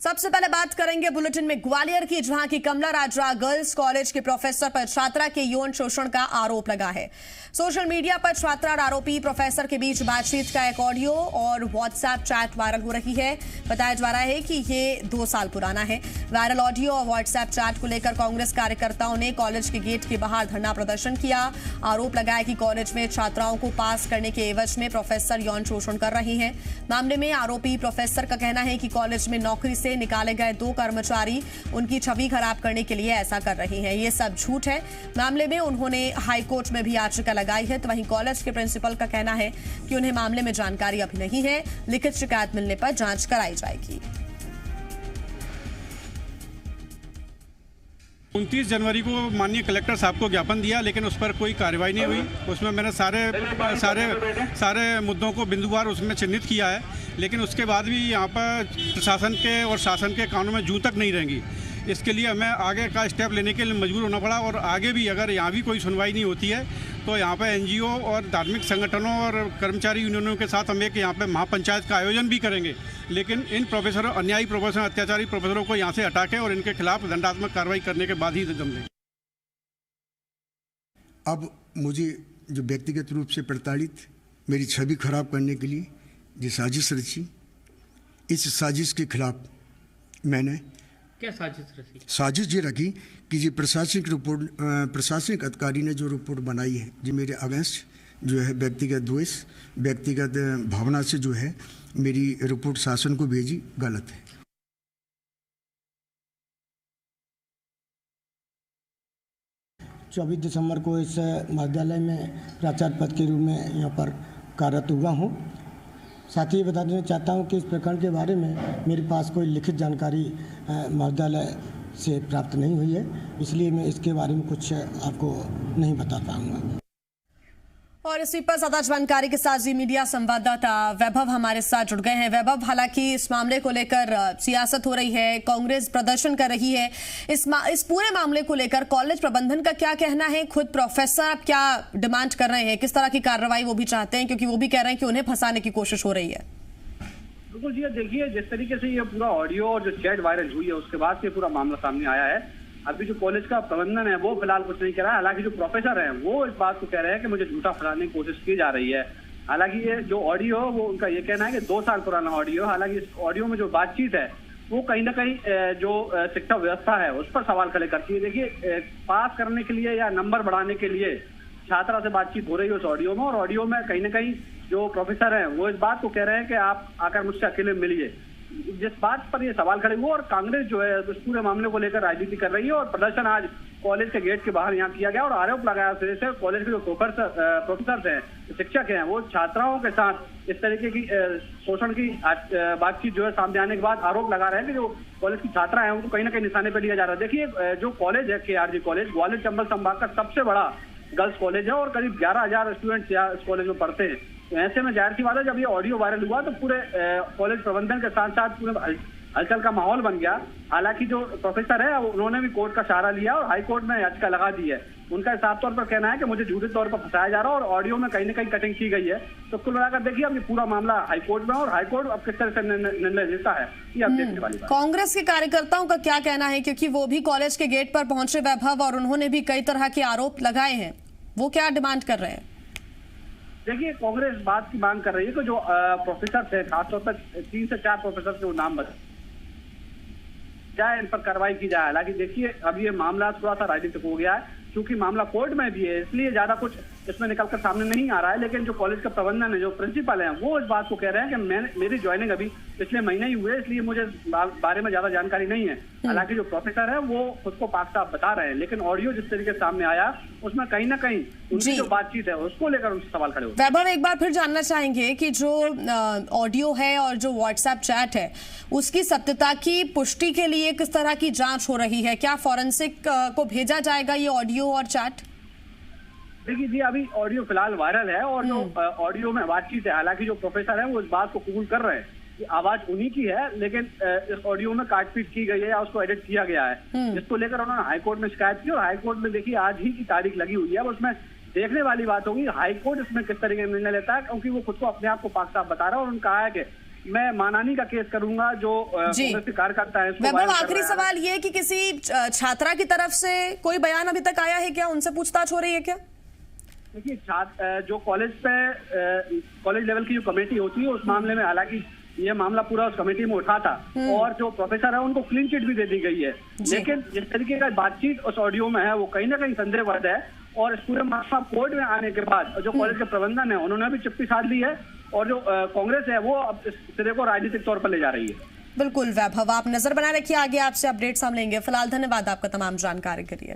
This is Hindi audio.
सबसे पहले बात करेंगे बुलेटिन में ग्वालियर की, जहां की कमला राजरा गर्ल्स कॉलेज के प्रोफेसर पर छात्रा के यौन शोषण का आरोप लगा है। सोशल मीडिया पर छात्रा और आरोपी प्रोफेसर के बीच बातचीत का एक ऑडियो और व्हाट्सएप चैट वायरल हो रही है। बताया जा रहा है कि ये 2 साल पुराना है। वायरल ऑडियो और व्हाट्सएप चैट को लेकर कांग्रेस कार्यकर्ताओं ने कॉलेज के गेट के बाहर धरना प्रदर्शन किया। आरोप लगाया कि कॉलेज में छात्राओं को पास करने के एवज में प्रोफेसर यौन शोषण कर रहे हैं। मामले में आरोपी प्रोफेसर का कहना है कि कॉलेज में नौकरी से निकाले गए 2 कर्मचारी उनकी छवि खराब करने के लिए ऐसा कर रहे हैं। ये सब झूठ है। मामले में उन्होंने हाईकोर्ट में भी याचिका लगाई है। तो वहीं कॉलेज के प्रिंसिपल का कहना है कि उन्हें मामले में जानकारी अभी नहीं है। लिखित शिकायत मिलने पर जांच कराई जाएगी। 29 जनवरी को माननीय कलेक्टर साहब को ज्ञापन दिया, लेकिन उस पर कोई कार्रवाई नहीं हुई। उसमें मैंने सारे मुद्दों को बिंदुवार उसमें चिन्हित किया है, लेकिन उसके बाद भी यहाँ पर प्रशासन के और शासन के कानों में जूं तक नहीं रहेंगी। इसके लिए हमें आगे का स्टेप लेने के लिए मजबूर होना पड़ा। और आगे भी अगर यहाँ भी कोई सुनवाई नहीं होती है तो यहाँ पर एनजीओ और धार्मिक संगठनों और कर्मचारी यूनियनों के साथ हम एक यहाँ पे महापंचायत का आयोजन भी करेंगे। लेकिन इन प्रोफेसरों, अन्यायी प्रोफेसर, अत्याचारी प्रोफेसरों को यहाँ से हटा के और इनके खिलाफ दंडात्मक कार्रवाई करने के बाद ही दम देंगे। अब मुझे जो व्यक्तिगत रूप से प्रताड़ित, मेरी छवि खराब करने के लिए जो साजिश रची, इस साजिश के खिलाफ मैंने क्या साजिश रची? साजिश ये रखी कि ये प्रशासनिक अधिकारी ने जो रिपोर्ट बनाई है, जो मेरे अगेंस्ट जो है व्यक्तिगत द्वेष, व्यक्तिगत भावना से जो है मेरी रिपोर्ट शासन को भेजी, गलत है। 24 दिसंबर को इस महाविद्यालय में प्राचार्य पद के रूप में यहाँ पर कार्यरत हुआ हूँ। साथ ही बता देना चाहता हूँ कि इस प्रकरण के बारे में मेरे पास कोई लिखित जानकारी महाविद्यालय से प्राप्त नहीं हुई है, इसलिए मैं इसके बारे में कुछ आपको नहीं बता पाऊँगा। और इसी पर ज्यादा जानकारी के साथ जी मीडिया संवाददाता वैभव हमारे साथ जुड़ गए हैं। वैभव, हालांकि इस मामले को लेकर सियासत हो रही है, कांग्रेस प्रदर्शन कर रही है, इस पूरे मामले को लेकर कॉलेज प्रबंधन का क्या कहना है? खुद प्रोफेसर अब क्या डिमांड कर रहे हैं? किस तरह की कार्रवाई वो भी चाहते हैं, क्योंकि वो भी कह रहे हैं कि उन्हें फंसाने की कोशिश हो रही है? बिल्कुल जी, देखिए जिस तरीके से ये पूरा ऑडियो और जो चैट वायरल हुई है उसके बाद से पूरा मामला सामने आया है। अभी जो कॉलेज का प्रबंधन है वो फिलहाल कुछ नहीं कह रहा है। हालांकि जो प्रोफेसर हैं वो इस बात को कह रहे हैं कि मुझे झूठा फंसाने की कोशिश की जा रही है। हालांकि ये जो ऑडियो वो उनका ये कहना है कि 2 साल पुराना ऑडियो। हालांकि इस ऑडियो में जो बातचीत है वो कहीं ना कहीं जो शिक्षा व्यवस्था है उस पर सवाल खड़े करती है। देखिए, पास करने के लिए या नंबर बढ़ाने के लिए छात्रा से बातचीत हो रही है उस ऑडियो में, और ऑडियो में कहीं ना कहीं जो प्रोफेसर हैं वो इस बात को कह रहे हैं कि आप आकर मुझसे अकेले मिलिए। जिस बात पर ये सवाल खड़े हुए और कांग्रेस जो है उस पूरे मामले को लेकर राजनीति कर रही है और प्रदर्शन आज कॉलेज के गेट के बाहर यहाँ किया गया और आरोप लगाया से कॉलेज के जो प्रोफेसर हैं, शिक्षक हैं, वो छात्राओं के साथ इस तरीके की शोषण की बातचीत जो है सामने आने के बाद आरोप लगा रहे हैं कि जो कॉलेज की छात्रा है उनको कहीं ना कहीं निशाने पर लिया जा रहा है। देखिए, जो कॉलेज है KRG कॉलेज ग्वालियर चंबल संभाग का सबसे बड़ा गर्ल्स कॉलेज है और करीब 11,000 स्टूडेंट्स इस कॉलेज में पढ़ते हैं। तो ऐसे में जाहिर सी बात है, जब ये ऑडियो वायरल हुआ तो पूरे कॉलेज प्रबंधन के साथ साथ पूरे हलचल का माहौल बन गया। हालांकि जो प्रोफेसर है उन्होंने भी कोर्ट का सहारा लिया और हाई कोर्ट में याचिका लगा दी है। उनका साफ तौर पर कहना है कि मुझे झूठे तौर पर फंसाया जा रहा है और ऑडियो में कहीं ना कहीं कटिंग की गई है। तो कुल मिलाकर देखिए, अब ये पूरा मामला हाईकोर्ट में और हाईकोर्ट अब किस तरह से निर्णय लेता है ये अब देखने वाली बात। कांग्रेस के कार्यकर्ताओं का क्या कहना है, क्योंकि वो भी कॉलेज के गेट पर पहुंचे वैभव और उन्होंने भी कई तरह के आरोप लगाए हैं, वो क्या डिमांड कर रहे हैं? देखिए, कांग्रेस बात की मांग कर रही है कि जो प्रोफेसर थे, खासतौर पर 3 से 4 प्रोफेसर के नाम बता जाए, इन पर कार्रवाई की जाए। हालांकि देखिए, अब ये मामला थोड़ा सा राजनीतिक हो गया है, क्योंकि मामला कोर्ट में भी है, इसलिए ज्यादा कुछ इसमें निकलकर सामने नहीं आ रहा है। लेकिन जो कॉलेज का प्रबंधन है, जो प्रिंसिपल है, वो इस बात को कह रहे हैं कि मेरी ज्वाइनिंग अभी पिछले महीने ही हुए, इसलिए मुझे बारे में ज्यादा जानकारी नहीं है। हालांकि जो प्रोफेसर है वो खुद को पाक साफ बता रहे हैं, लेकिन ऑडियो जिस तरीके से सामने आया उसमें कहीं ना कहीं उनकी जो बातचीत है उसको लेकर उनसे सवाल खड़े हुए। वैभव, एक बार फिर जानना चाहेंगे कि जो ऑडियो है और जो व्हाट्सएप चैट है उसकी सत्यता की पुष्टि के लिए किस तरह की जांच हो रही है? क्या फॉरेंसिक को भेजा जाएगा ये ऑडियो और चैट? देखिए जी, अभी ऑडियो फिलहाल वायरल है और जो ऑडियो में बातचीत है, हालांकि जो प्रोफेसर है वो इस बात को कबूल कर रहे हैं कि आवाज उन्हीं की है, लेकिन इस ऑडियो में काटपीट की गई है या उसको एडिट किया गया है, जिसको लेकर उन्होंने हाईकोर्ट में शिकायत की। और हाईकोर्ट में देखिए आज ही की तारीख लगी हुई है। उसमें देखने वाली बात होगी हाईकोर्ट इसमें किस तरीके का निर्णय लेता है, क्योंकि वो खुद को अपने आप को पाक साफ बता रहा है और उन्होंने कहा है कि मैं मानहानि का केस करूंगा जो कांग्रेस के कार्यकर्ता है। वैभव, आखिरी सवाल ये कि किसी छात्रा की तरफ से कोई बयान अभी तक आया है क्या? उनसे पूछताछ हो रही है क्या? देखिए, जो कॉलेज लेवल की जो कमेटी होती है, उस मामले में हालांकि ये मामला पूरा उस कमेटी में उठा था और जो प्रोफेसर है उनको क्लीन चिट भी दे दी गई है, लेकिन जिस तरीके का बातचीत उस ऑडियो में है वो कहीं ना कहीं संदेहवर्ध है। और इस पूरे मामला कोर्ट में आने के बाद जो कॉलेज के प्रबंधन है उन्होंने भी चुप्पी साध ली है और जो कांग्रेस है वो अब इस सिरे को राजनीतिक तौर पर ले जा रही है। बिल्कुल वैभव, आप नजर बनाए रखिए, आगे आपसे अपडेट्स हम लेंगे। फिलहाल धन्यवाद आपका तमाम जानकारी के लिए।